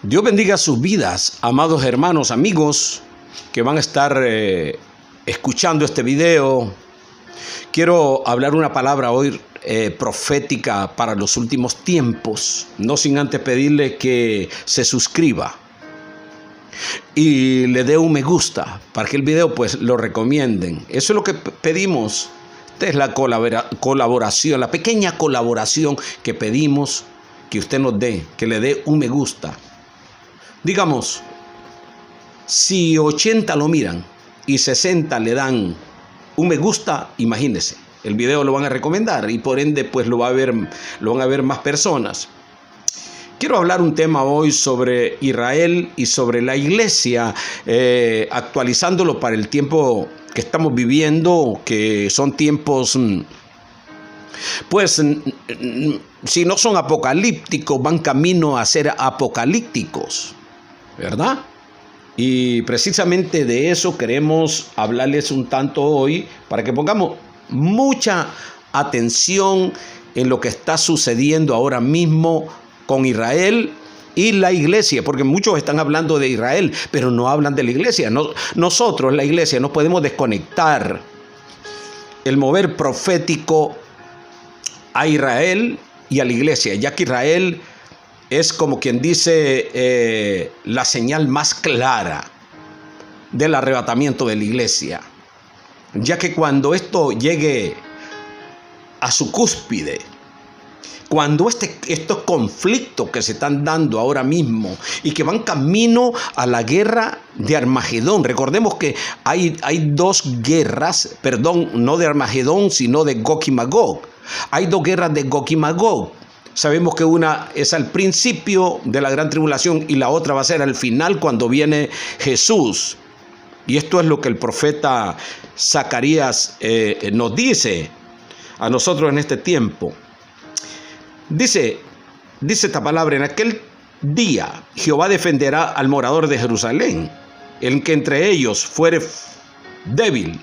Dios bendiga sus vidas, amados hermanos, amigos que van a estar escuchando este video. Quiero hablar una palabra hoy profética para los últimos tiempos, no sin antes pedirle que se suscriba y le dé un me gusta para que el video pues lo recomienden. Eso es lo que pedimos. Esta es la colaboración, la pequeña colaboración que pedimos que usted nos dé, que le dé un me gusta. Digamos, si 80 lo miran y 60 le dan un me gusta, imagínense, el video lo van a recomendar y por ende pues lo van a ver más personas. Quiero hablar un tema hoy sobre Israel y sobre la iglesia, actualizándolo para el tiempo que estamos viviendo, que son tiempos, pues, si no son apocalípticos, van camino a ser apocalípticos, ¿verdad? Y precisamente de eso queremos hablarles un tanto hoy, para que pongamos mucha atención en lo que está sucediendo ahora mismo con Israel y la iglesia, porque muchos están hablando de Israel, pero no hablan de la iglesia. Nosotros, la iglesia, no podemos desconectar el mover profético a Israel y a la iglesia, ya que Israel es como quien dice la señal más clara del arrebatamiento de la iglesia, ya que cuando esto llegue a su cúspide, cuando estos conflictos que se están dando ahora mismo y que van camino a la guerra de Armagedón. Recordemos que hay dos guerras, perdón, no de Armagedón, sino de Gog y Magog. Hay dos guerras de Gog y Magog. Sabemos que una es al principio de la gran tribulación y la otra va a ser al final cuando viene Jesús. Y esto es lo que el profeta Zacarías nos dice a nosotros en este tiempo. Dice esta palabra: en aquel día Jehová defenderá al morador de Jerusalén, el que entre ellos fuere débil.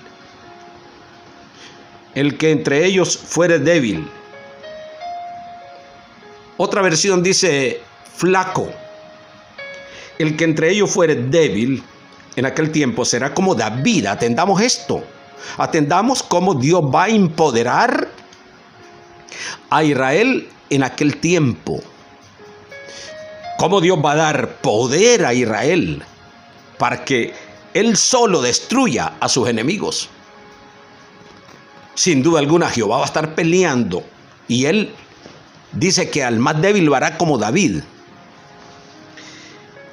El que entre ellos fuere débil. Otra versión dice flaco. El que entre ellos fuere débil en aquel tiempo será como David. Atendamos esto. Atendamos cómo Dios va a empoderar a Israel en aquel tiempo. Cómo Dios va a dar poder a Israel para que Él solo destruya a sus enemigos. Sin duda alguna Jehová va a estar peleando y Él dice que al más débil lo hará como David.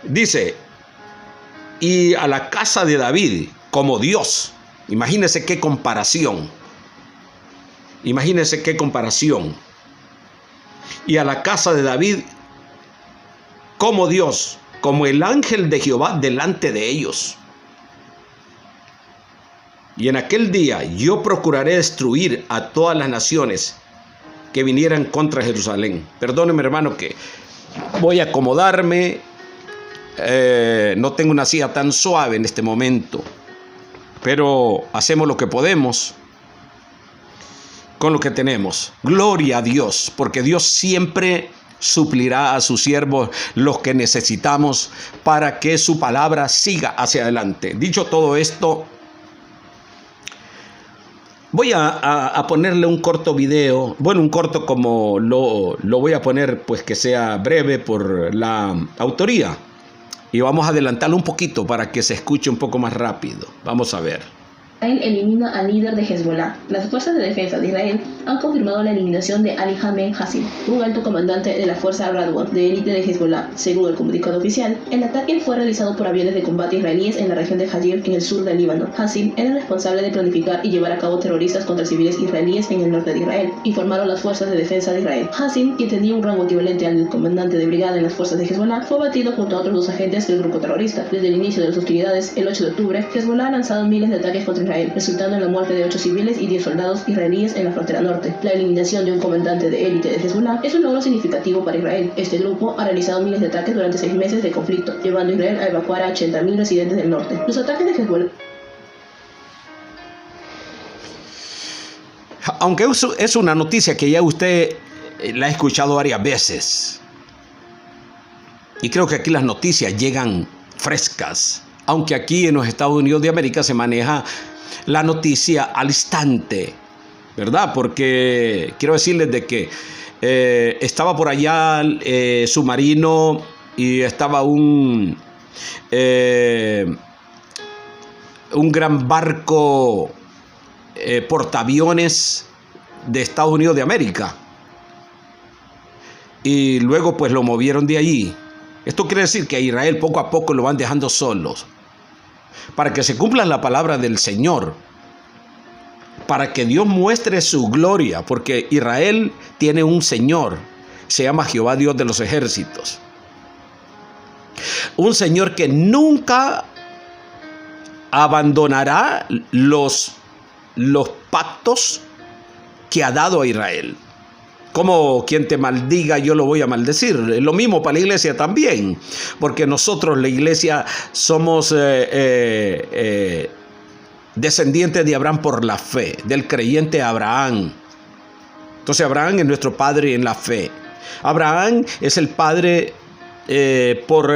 Dice, y a la casa de David como Dios. Imagínense qué comparación. Imagínense qué comparación. Y a la casa de David como Dios, como el ángel de Jehová delante de ellos. Y en aquel día yo procuraré destruir a todas las naciones que vinieran contra Jerusalén. Perdóneme, hermano, que voy a acomodarme. No tengo una silla tan suave en este momento, pero hacemos lo que podemos con lo que tenemos. Gloria a Dios, porque Dios siempre suplirá a sus siervos los que necesitamos para que su palabra siga hacia adelante. Dicho todo esto, voy a ponerle un corto video. Bueno, un corto como lo voy a poner, pues que sea breve por la autoría. Y vamos a adelantarlo un poquito para que se escuche un poco más rápido. Vamos a ver. Israel elimina al líder de Hezbollah. Las fuerzas de defensa de Israel han confirmado la eliminación de Ali Hamed Hassim, un alto comandante de la fuerza Radwan de élite de Hezbollah. Según el comunicado oficial, el ataque fue realizado por aviones de combate israelíes en la región de Hajir, en el sur del Líbano. Hassim era responsable de planificar y llevar a cabo terroristas contra civiles israelíes en el norte de Israel, informaron las fuerzas de defensa de Israel. Hassim, quien tenía un rango equivalente al del comandante de brigada en las fuerzas de Hezbollah, fue abatido junto a otros dos agentes del grupo terrorista. Desde el inicio de las hostilidades, el 8 de octubre, Hezbollah ha lanzado miles de ataques contra Israel, resultando en la muerte de 8 civiles y 10 soldados israelíes en la frontera norte. La eliminación de un comandante de élite de Hezbollah es un logro significativo para Israel. Este grupo ha realizado miles de ataques durante 6 meses de conflicto, llevando a Israel a evacuar a 80.000 residentes del norte. Los ataques de Hezbollah, aunque es una noticia que ya usted la ha escuchado varias veces, Y creo que aquí las noticias llegan frescas, aunque aquí en los Estados Unidos de América se maneja la noticia al instante, ¿verdad? Porque quiero decirles de que estaba por allá submarino y estaba un gran barco portaaviones de Estados Unidos de América. Y luego pues lo movieron de allí. Esto quiere decir que a Israel poco a poco lo van dejando solos, para que se cumpla la palabra del Señor, para que Dios muestre su gloria, porque Israel tiene un Señor, se llama Jehová Dios de los ejércitos. Un Señor que nunca abandonará los pactos que ha dado a Israel. Como quien te maldiga, yo lo voy a maldecir. Lo mismo para la iglesia también, porque nosotros, la iglesia, somos descendientes de Abraham por la fe, del creyente Abraham. Entonces Abraham es nuestro padre en la fe. Abraham es el padre por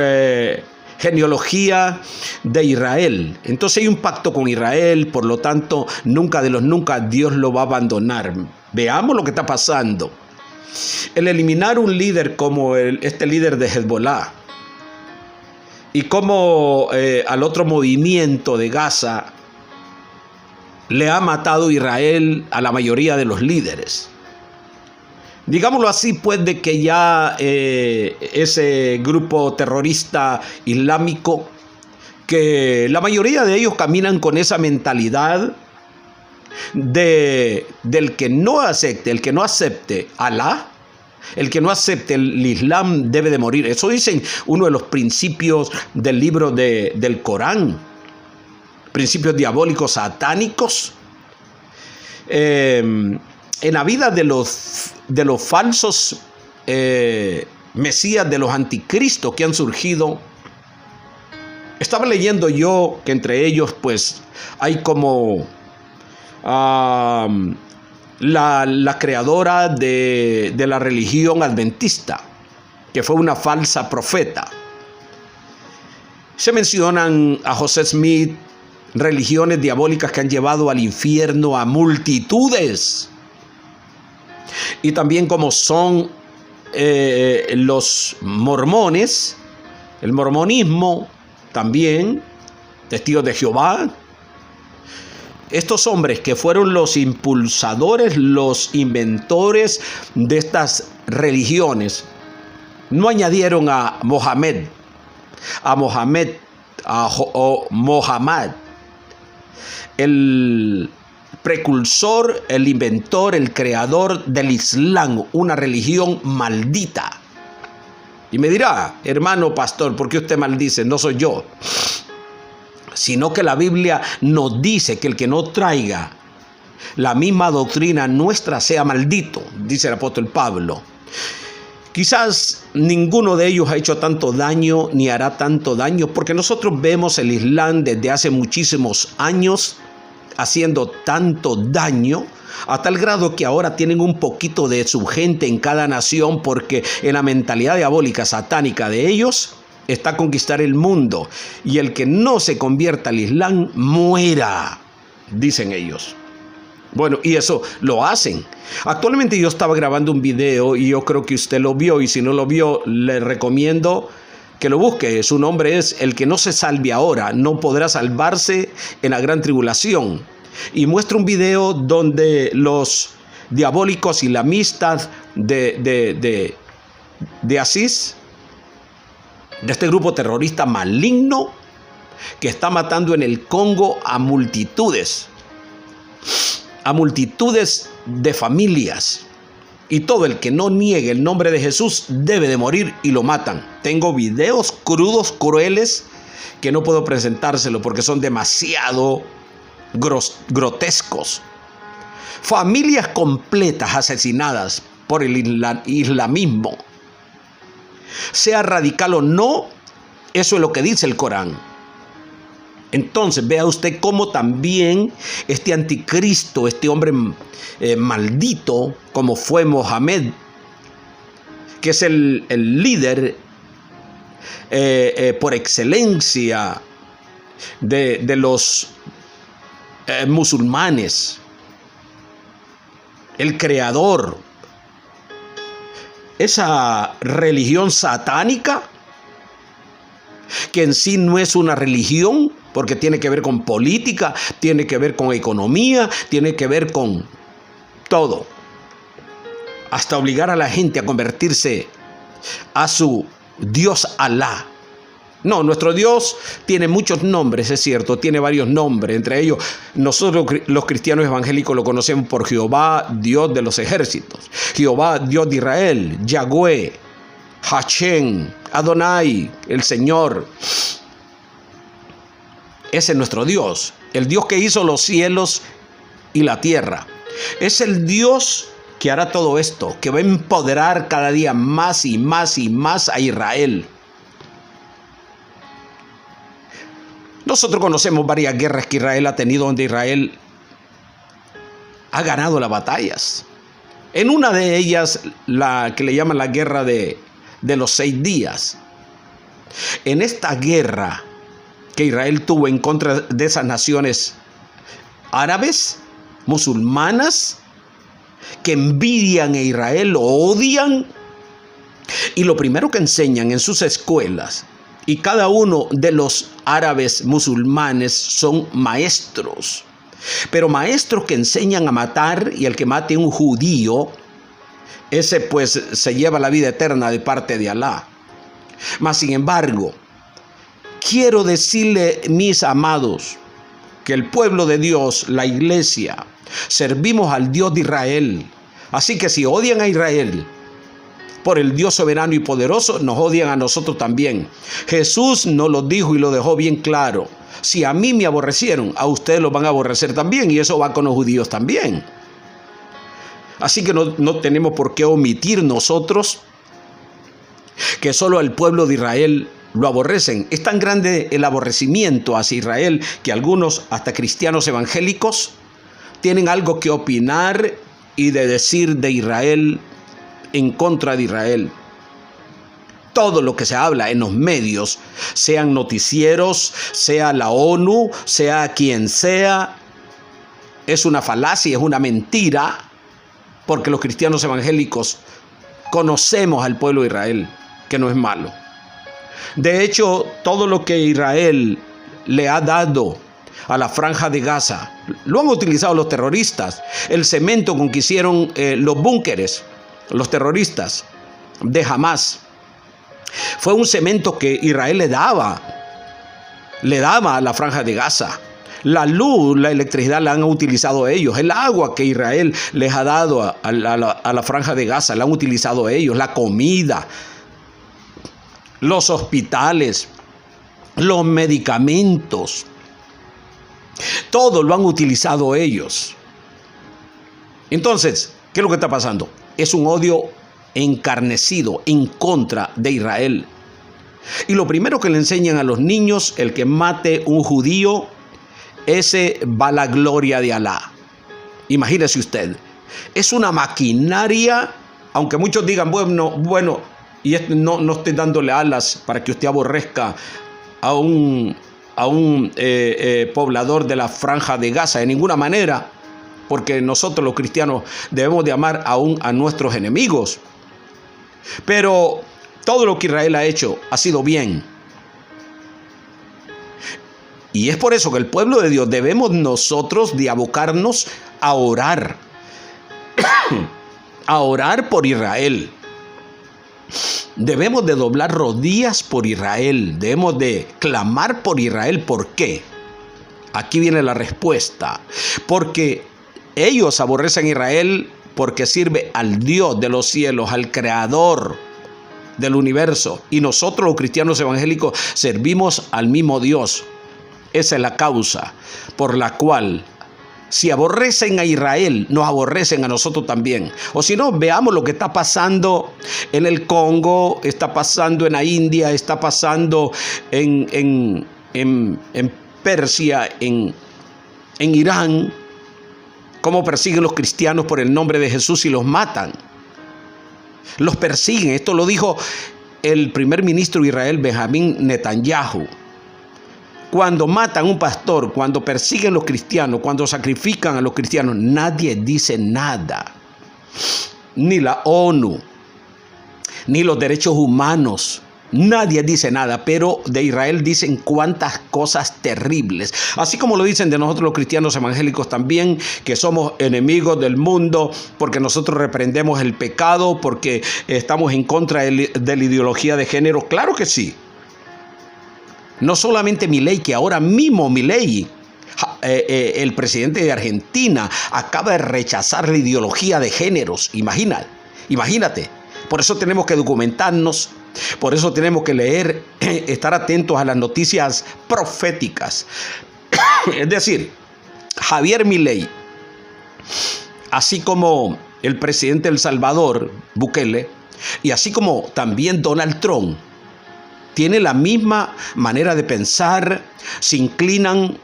genealogía de Israel. Entonces hay un pacto con Israel, por lo tanto, nunca de los nunca Dios lo va a abandonar. Veamos lo que está pasando. El eliminar un líder como este líder de Hezbollah y como al otro movimiento de Gaza le ha matado Israel a la mayoría de los líderes. Digámoslo así, pues, de que ya ese grupo terrorista islámico, que la mayoría de ellos caminan con esa mentalidad del que no acepte, el que no acepte Alá, el que no acepte el Islam debe de morir. Eso dicen uno de los principios del libro del Corán, principios diabólicos satánicos. En la vida de los falsos mesías, de los anticristos que han surgido, estaba leyendo yo que entre ellos pues hay como la creadora de la religión adventista, que fue una falsa profeta. Se mencionan a José Smith, religiones diabólicas que han llevado al infierno a multitudes. Y también como son los mormones, el mormonismo también, testigos de Jehová. Estos hombres que fueron los impulsadores, los inventores de estas religiones, no añadieron a Mohammed, el precursor, el inventor, el creador del Islam, una religión maldita. Y me dirá, hermano pastor, ¿por qué usted maldice? No soy yo, sino que la Biblia nos dice que el que no traiga la misma doctrina nuestra sea maldito, dice el apóstol Pablo. Quizás ninguno de ellos ha hecho tanto daño ni hará tanto daño, porque nosotros vemos el Islam desde hace muchísimos años haciendo tanto daño, a tal grado que ahora tienen un poquito de su gente en cada nación, porque en la mentalidad diabólica satánica de ellos está conquistar el mundo, y el que no se convierta al Islam muera, dicen ellos. Bueno, y eso lo hacen. Actualmente yo estaba grabando un video y yo creo que usted lo vio, y si no lo vio, le recomiendo que lo busque. Su nombre es El que no se salve ahora, no podrá salvarse en la gran tribulación. Y muestra un video donde los diabólicos islamistas de Asís, de este grupo terrorista maligno que está matando en el Congo a multitudes de familias, y todo el que no niegue el nombre de Jesús debe de morir, y lo matan. Tengo videos crudos, crueles, que no puedo presentárselo porque son demasiado grotescos. Familias completas asesinadas por el islamismo. Sea radical o no, eso es lo que dice el Corán. Entonces vea usted cómo también este anticristo, este hombre maldito, como fue Mohammed, que es el líder por excelencia de los musulmanes, el creador, esa religión satánica, que en sí no es una religión, porque tiene que ver con política, tiene que ver con economía, tiene que ver con todo, hasta obligar a la gente a convertirse a su Dios Alá. No, nuestro Dios tiene muchos nombres, es cierto, tiene varios nombres. Entre ellos, nosotros los cristianos evangélicos lo conocemos por Jehová, Dios de los ejércitos. Jehová, Dios de Israel. Yahweh, Hashem, Adonai, el Señor. Ese es nuestro Dios, el Dios que hizo los cielos y la tierra. Es el Dios que hará todo esto, que va a empoderar cada día más y más y más a Israel. Nosotros conocemos varias guerras que Israel ha tenido, donde Israel ha ganado las batallas. En una de ellas, la que le llaman la guerra de los 6 días. En esta guerra que Israel tuvo en contra de esas naciones árabes, musulmanas, que envidian a Israel, lo odian, y lo primero que enseñan en sus escuelas, y cada uno de los árabes musulmanes son maestros, pero maestros que enseñan a matar, y el que mate a un judío, ese pues se lleva la vida eterna de parte de Alá. Mas sin embargo, quiero decirle, mis amados, que el pueblo de Dios, la iglesia, servimos al Dios de Israel. Así que si odian a Israel por el Dios soberano y poderoso, nos odian a nosotros también. Jesús nos lo dijo y lo dejó bien claro. Si a mí me aborrecieron, a ustedes los van a aborrecer también, y eso va con los judíos también. Así que no tenemos por qué omitir nosotros que solo al pueblo de Israel lo aborrecen. Es tan grande el aborrecimiento hacia Israel que algunos, hasta cristianos evangélicos, tienen algo que opinar y de decir de Israel, en contra de Israel. Todo lo que se habla en los medios, sean noticieros, sea la ONU, sea quien sea, es una falacia, es una mentira, porque los cristianos evangélicos conocemos al pueblo de Israel, que no es malo. De hecho, todo lo que Israel le ha dado a la franja de Gaza, lo han utilizado los terroristas. El cemento con que hicieron los búnkeres, los terroristas de Hamas, fue un cemento que Israel le daba a la franja de Gaza. La luz, la electricidad la han utilizado ellos. El agua que Israel les ha dado a la franja de Gaza la han utilizado ellos. La comida, los hospitales, los medicamentos, todo lo han utilizado ellos. Entonces, ¿qué es lo que está pasando? Es un odio encarnecido en contra de Israel. Y lo primero que le enseñan a los niños, el que mate un judío, ese va a la gloria de Alá. Imagínese usted, es una maquinaria, aunque muchos digan, bueno, y no estoy dándole alas para que usted aborrezca a un poblador de la franja de Gaza, de ninguna manera, porque nosotros los cristianos debemos de amar aún a nuestros enemigos. Pero todo lo que Israel ha hecho ha sido bien. Y es por eso que el pueblo de Dios debemos nosotros de abocarnos a orar. A orar por Israel. Debemos de doblar rodillas por Israel. Debemos de clamar por Israel. ¿Por qué? Aquí viene la respuesta. Porque ellos aborrecen a Israel porque sirve al Dios de los cielos, al Creador del universo. Y nosotros los cristianos evangélicos servimos al mismo Dios. Esa es la causa por la cual, si aborrecen a Israel, nos aborrecen a nosotros también. O si no, veamos lo que está pasando en el Congo, está pasando en la India, está pasando en Persia, en Irán. Cómo persiguen los cristianos por el nombre de Jesús y los matan. Los persiguen. Esto lo dijo el primer ministro de Israel, Benjamín Netanyahu. Cuando matan a un pastor, cuando persiguen a los cristianos, cuando sacrifican a los cristianos, nadie dice nada. Ni la ONU, ni los derechos humanos. Nadie dice nada, pero de Israel dicen cuántas cosas terribles. Así como lo dicen de nosotros los cristianos evangélicos también, que somos enemigos del mundo, porque nosotros reprendemos el pecado, porque estamos en contra de la ideología de género. Claro que sí. No solamente Milei, que ahora mismo Milei, el presidente de Argentina, acaba de rechazar la ideología de géneros. Imagínate. Por eso tenemos que documentarnos. Por eso tenemos que leer, estar atentos a las noticias proféticas. Es decir, Javier Milei, así como el presidente de El Salvador, Bukele, y así como también Donald Trump, tiene la misma manera de pensar, se inclinan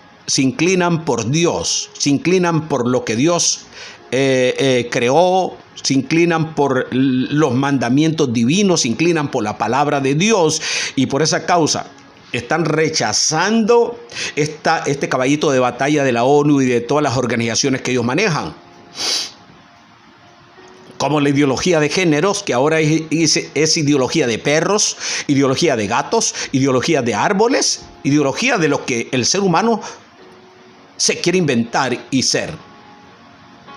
por Dios, se inclinan por lo que Dios creó, se inclinan por los mandamientos divinos, se inclinan por la palabra de Dios, y por esa causa están rechazando este caballito de batalla de la ONU y de todas las organizaciones que ellos manejan. Como la ideología de géneros, que ahora es ideología de perros, ideología de gatos, ideología de árboles, ideología de lo que el ser humano se quiere inventar y ser.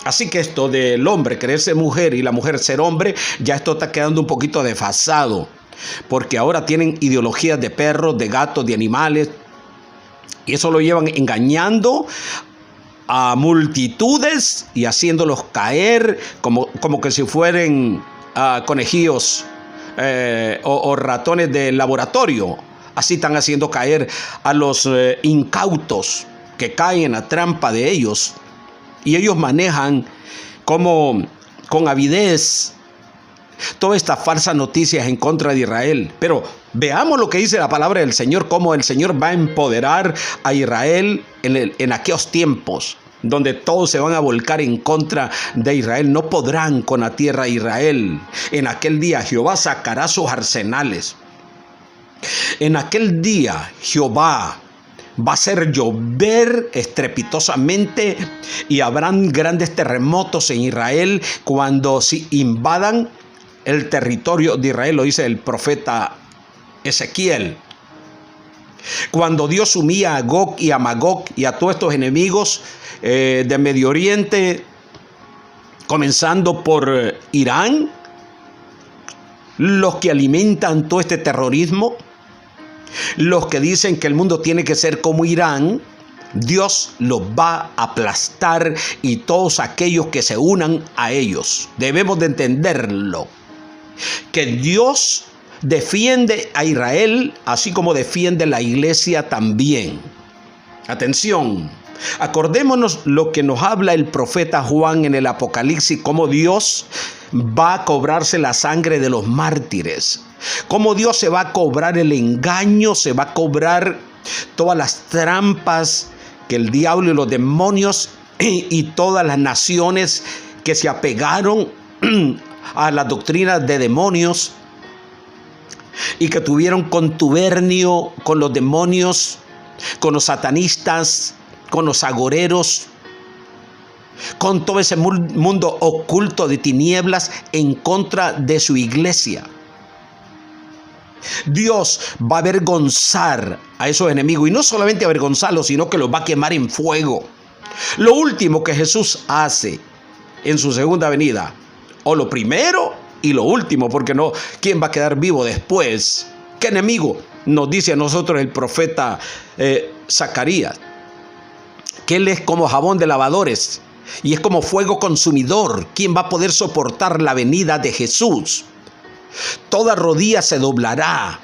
Así que esto del hombre creerse mujer y la mujer ser hombre, ya esto está quedando un poquito desfasado, porque ahora tienen ideologías de perros, de gatos, de animales, y eso lo llevan engañando a multitudes y haciéndolos caer como que si fueran conejillos o ratones de laboratorio. Así están haciendo caer a los incautos que caen en la trampa de ellos. Y ellos manejan como con avidez todas estas falsas noticias en contra de Israel. Pero veamos lo que dice la palabra del Señor, cómo el Señor va a empoderar a Israel en aquellos tiempos donde todos se van a volcar en contra de Israel. No podrán con la tierra de Israel. En aquel día Jehová sacará sus arsenales. En aquel día Jehová va a hacer llover estrepitosamente y habrán grandes terremotos en Israel cuando se invadan el territorio de Israel, lo dice el profeta Ezequiel. Cuando Dios humilla a Gog y a Magog y a todos estos enemigos de Medio Oriente, comenzando por Irán, los que alimentan todo este terrorismo, los que dicen que el mundo tiene que ser como Irán, Dios los va a aplastar, y todos aquellos que se unan a ellos. Debemos de entenderlo, que Dios defiende a Israel, así como defiende la iglesia también. Atención, acordémonos lo que nos habla el profeta Juan en el Apocalipsis, cómo Dios va a cobrarse la sangre de los mártires. Cómo Dios se va a cobrar el engaño, se va a cobrar todas las trampas que el diablo y los demonios y todas las naciones que se apegaron a las doctrinas de demonios y que tuvieron contubernio con los demonios, con los satanistas, con los agoreros, con todo ese mundo oculto de tinieblas en contra de su iglesia. Dios va a avergonzar a esos enemigos, y no solamente avergonzarlos, sino que los va a quemar en fuego. Lo último que Jesús hace en su segunda venida, o lo primero y lo último, porque no, ¿quién va a quedar vivo después? ¿Qué enemigo? Nos dice a nosotros el profeta Zacarías, que él es como jabón de lavadores y es como fuego consumidor. ¿Quién va a poder soportar la venida de Jesús? Toda rodilla se doblará.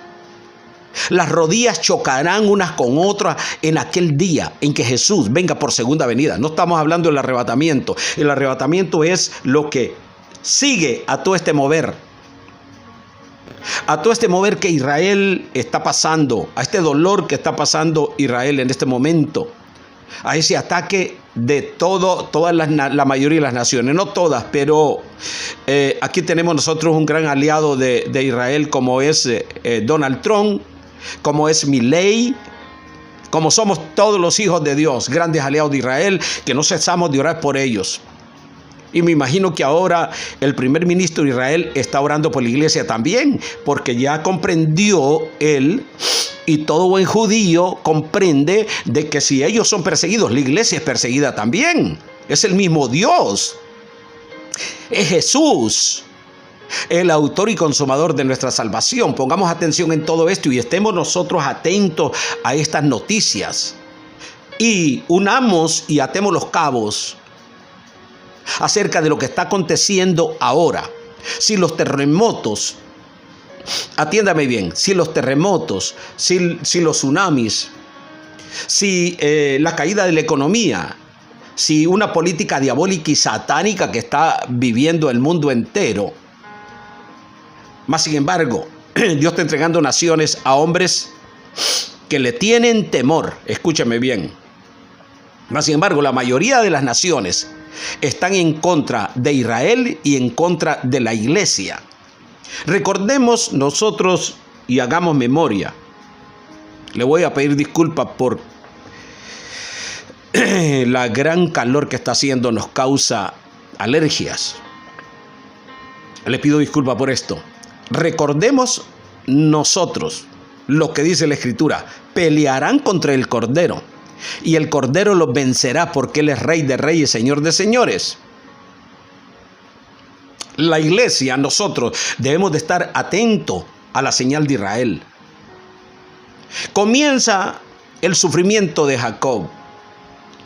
Las rodillas chocarán unas con otras en aquel día en que Jesús venga por segunda venida. No estamos hablando del arrebatamiento. El arrebatamiento es lo que sigue a todo este mover. A todo este mover que Israel está pasando. A este dolor que está pasando Israel en este momento. A ese ataque de todas la mayoría de las naciones, no todas, pero aquí tenemos nosotros un gran aliado de Israel, como es Donald Trump, como es Milei, como somos todos los hijos de Dios, grandes aliados de Israel, que no cesamos de orar por ellos. Y me imagino que ahora el primer ministro de Israel está orando por la iglesia también, porque ya comprendió él, y todo buen judío comprende de que si ellos son perseguidos, la iglesia es perseguida también. Es el mismo Dios. Es Jesús, el autor y consumador de nuestra salvación. Pongamos atención en todo esto y estemos nosotros atentos a estas noticias. Y unamos y atemos los cabos acerca de lo que está aconteciendo ahora. Si los terremotos, atiéndame bien, si los terremotos, si los tsunamis, si la caída de la economía, si una política diabólica y satánica que está viviendo el mundo entero, más sin embargo, Dios está entregando naciones a hombres que le tienen temor. Escúchame bien. Más sin embargo, la mayoría de las naciones están en contra de Israel y en contra de la iglesia. Recordemos nosotros y hagamos memoria. Le voy a pedir disculpas por la gran calor que está haciendo, nos causa alergias. Le pido disculpas por esto. Recordemos nosotros lo que dice la Escritura: pelearán contra el Cordero, y el Cordero los vencerá, porque Él es Rey de Reyes, Señor de Señores. La iglesia, nosotros debemos de estar atentos a la señal de Israel. Comienza el sufrimiento de Jacob,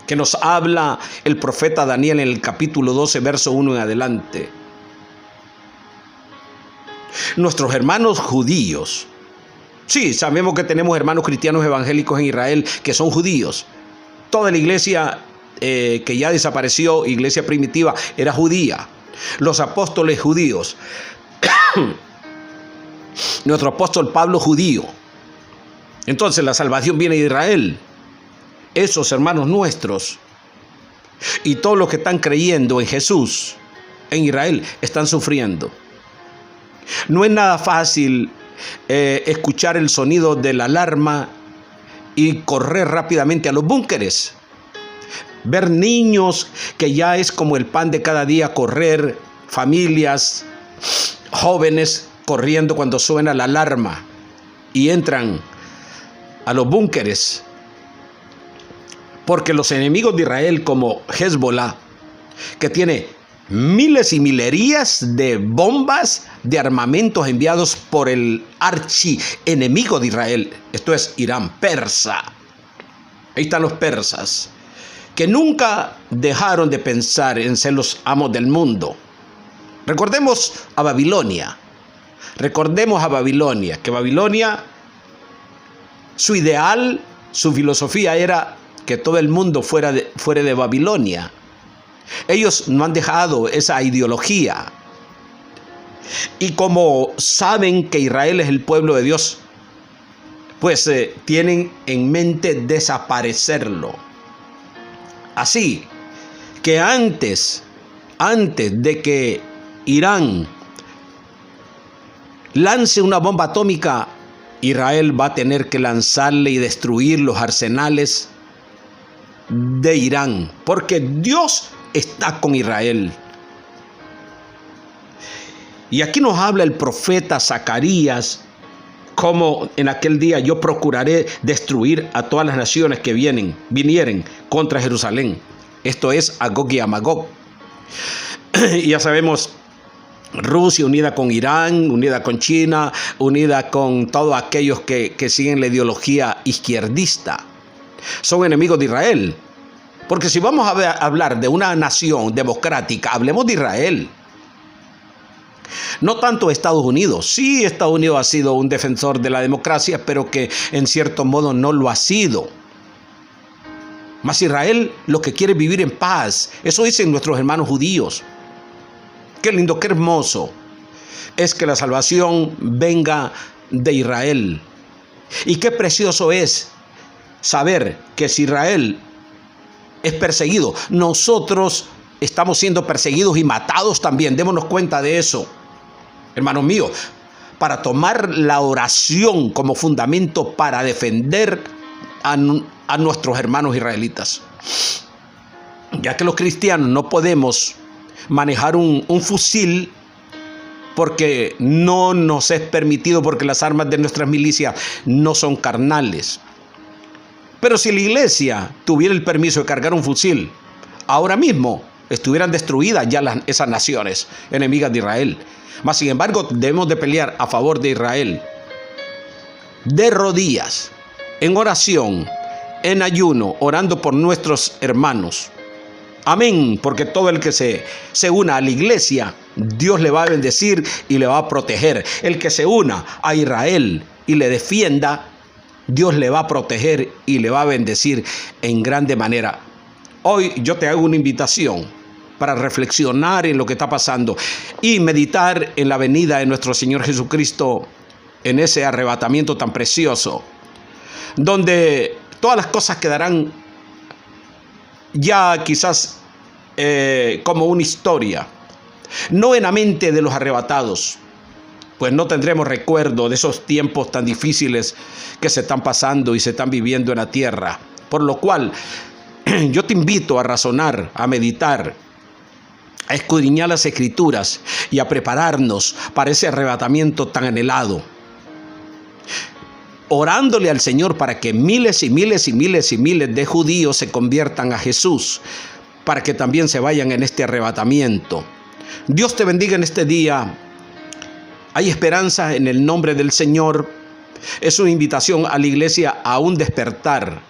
que nos habla el profeta Daniel en el capítulo 12, verso 1 en adelante. Nuestros hermanos judíos, sí, sabemos que tenemos hermanos cristianos evangélicos en Israel que son judíos. Toda la iglesia que ya desapareció, iglesia primitiva, era judía. Los apóstoles judíos. Nuestro apóstol Pablo judío. Entonces la salvación viene de Israel. Esos hermanos nuestros y todos los que están creyendo en Jesús, en Israel, están sufriendo. No es nada fácil escuchar el sonido de la alarma y correr rápidamente a los búnkeres. Ver niños, que ya es como el pan de cada día, correr, familias, jóvenes corriendo cuando suena la alarma y entran a los búnkeres. Porque los enemigos de Israel, como Hezbollah, que tiene miles y milerías de bombas, de armamentos enviados por el archienemigo de Israel, esto es Irán, persa. Ahí están los persas, que nunca dejaron de pensar en ser los amos del mundo. Recordemos a Babilonia. Que Babilonia, su ideal, su filosofía era que todo el mundo fuera de Babilonia. Ellos no han dejado esa ideología. Y como saben que Israel es el pueblo de Dios, pues tienen en mente desaparecerlo. Así que antes de que Irán lance una bomba atómica, Israel va a tener que lanzarle y destruir los arsenales de Irán, porque Dios está con Israel. Y aquí nos habla el profeta Zacarías, como en aquel día yo procuraré destruir a todas las naciones que vinieren contra Jerusalén. Esto es a Gog y a Magog. Y ya sabemos, Rusia unida con Irán, unida con China, unida con todos aquellos que siguen la ideología izquierdista. Son enemigos de Israel. Porque si vamos a hablar de una nación democrática, hablemos de Israel. No tanto Estados Unidos. Sí, Estados Unidos ha sido un defensor de la democracia, pero que en cierto modo no lo ha sido. Mas Israel lo que quiere es vivir en paz. Eso dicen nuestros hermanos judíos. Qué lindo, qué hermoso es que la salvación venga de Israel. Y qué precioso es saber que si Israel es perseguido. Nosotros estamos siendo perseguidos y matados también. Démonos cuenta de eso, hermanos míos, para tomar la oración como fundamento para defender a nuestros hermanos israelitas. Ya que los cristianos no podemos manejar un fusil porque no nos es permitido, porque las armas de nuestras milicias no son carnales. Pero si la iglesia tuviera el permiso de cargar un fusil, ahora mismo estuvieran destruidas ya esas naciones enemigas de Israel. Mas sin embargo debemos de pelear a favor de Israel, de rodillas, en oración, en ayuno, orando por nuestros hermanos. Amén, porque todo el que se una a la iglesia, Dios le va a bendecir y le va a proteger. El que se una a Israel y le defienda, Dios le va a proteger y le va a bendecir en grande manera. Hoy yo te hago una invitación para reflexionar en lo que está pasando y meditar en la venida de nuestro Señor Jesucristo, en ese arrebatamiento tan precioso, donde todas las cosas quedarán ya quizás como una historia, no en la mente de los arrebatados, pues no tendremos recuerdo de esos tiempos tan difíciles que se están pasando y se están viviendo en la tierra. Por lo cual yo te invito a razonar, a meditar, a escudriñar las Escrituras y a prepararnos para ese arrebatamiento tan anhelado, orándole al Señor para que miles y miles y miles y miles de judíos se conviertan a Jesús, para que también se vayan en este arrebatamiento. Dios te bendiga en este día. Hay esperanza en el nombre del Señor. Es una invitación a la iglesia a un despertar.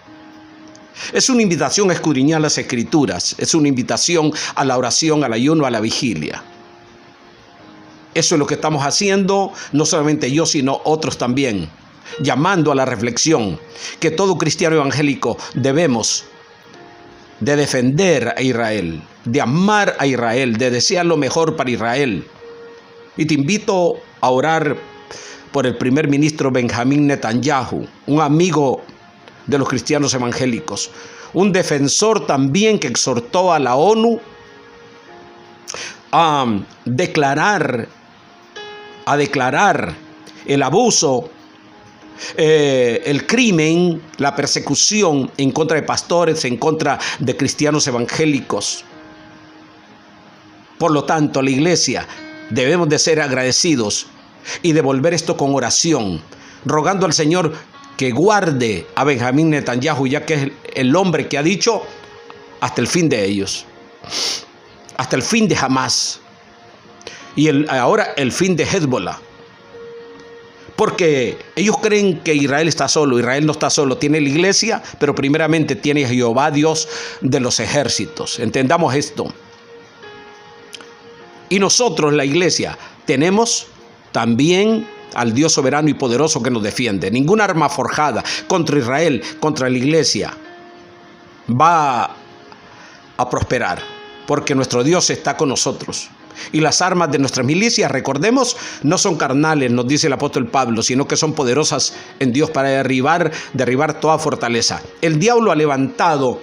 Es una invitación a escudriñar las Escrituras. Es una invitación a la oración, al ayuno, a la vigilia. Eso es lo que estamos haciendo, no solamente yo, sino otros también, llamando a la reflexión que todo cristiano evangélico debemos de defender a Israel, de amar a Israel, de desear lo mejor para Israel. Y te invito a orar por el primer ministro Benjamín Netanyahu, un amigo de los cristianos evangélicos, un defensor también que exhortó a la ONU a declarar el abuso, el crimen, la persecución en contra de pastores, en contra de cristianos evangélicos. Por lo tanto, la iglesia debemos de ser agradecidos y devolver esto con oración, rogando al Señor que guarde a Benjamín Netanyahu, ya que es el hombre que ha dicho hasta el fin de ellos, hasta el fin de Hamás y ahora el fin de Hezbollah. Porque ellos creen que Israel está solo. Israel no está solo, tiene la iglesia, pero primeramente tiene a Jehová, Dios de los ejércitos. Entendamos esto. Y nosotros, la iglesia, tenemos también al Dios soberano y poderoso que nos defiende. Ninguna arma forjada contra Israel, contra la iglesia, va a prosperar, porque nuestro Dios está con nosotros. Y las armas de nuestras milicias, recordemos, no son carnales, nos dice el apóstol Pablo, sino que son poderosas en Dios para derribar toda fortaleza. El diablo ha levantado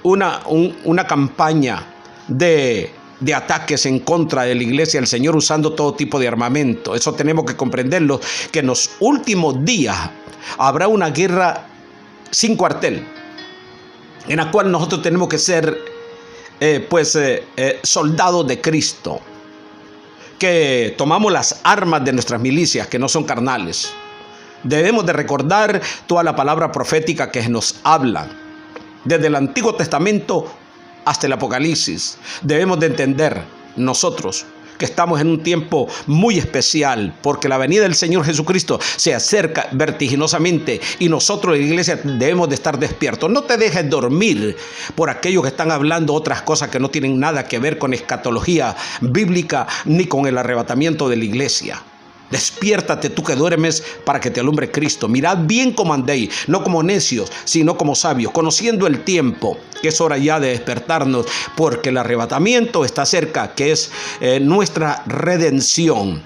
una campaña de ataques en contra de la iglesia del Señor, usando todo tipo de armamento. Eso tenemos que comprenderlo, que en los últimos días habrá una guerra sin cuartel, en la cual nosotros tenemos que ser soldados de Cristo, que tomamos las armas de nuestras milicias, que no son carnales. Debemos de recordar toda la palabra profética que nos habla, desde el Antiguo Testamento hasta el Apocalipsis. Debemos de entender nosotros que estamos en un tiempo muy especial, porque la venida del Señor Jesucristo se acerca vertiginosamente y nosotros, la iglesia, debemos de estar despiertos. No te dejes dormir por aquellos que están hablando otras cosas que no tienen nada que ver con escatología bíblica ni con el arrebatamiento de la iglesia. Despiértate tú que duermes, para que te alumbre Cristo. Mirad bien cómo andéis, no como necios, sino como sabios, conociendo el tiempo, que es hora ya de despertarnos, porque el arrebatamiento está cerca, que es nuestra redención.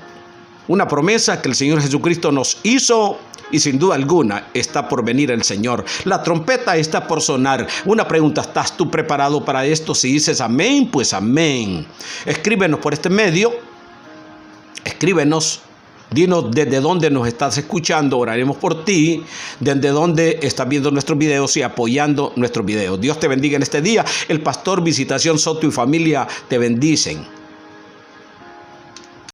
Una promesa que el Señor Jesucristo nos hizo y sin duda alguna está por venir el Señor. La trompeta está por sonar. Una pregunta, ¿estás tú preparado para esto? Si dices amén, pues amén. Escríbenos por este medio. Escríbenos. Dinos desde dónde nos estás escuchando, oraremos por ti, desde dónde estás viendo nuestros videos y apoyando nuestros videos. Dios te bendiga en este día. El pastor Visitación Soto y familia te bendicen.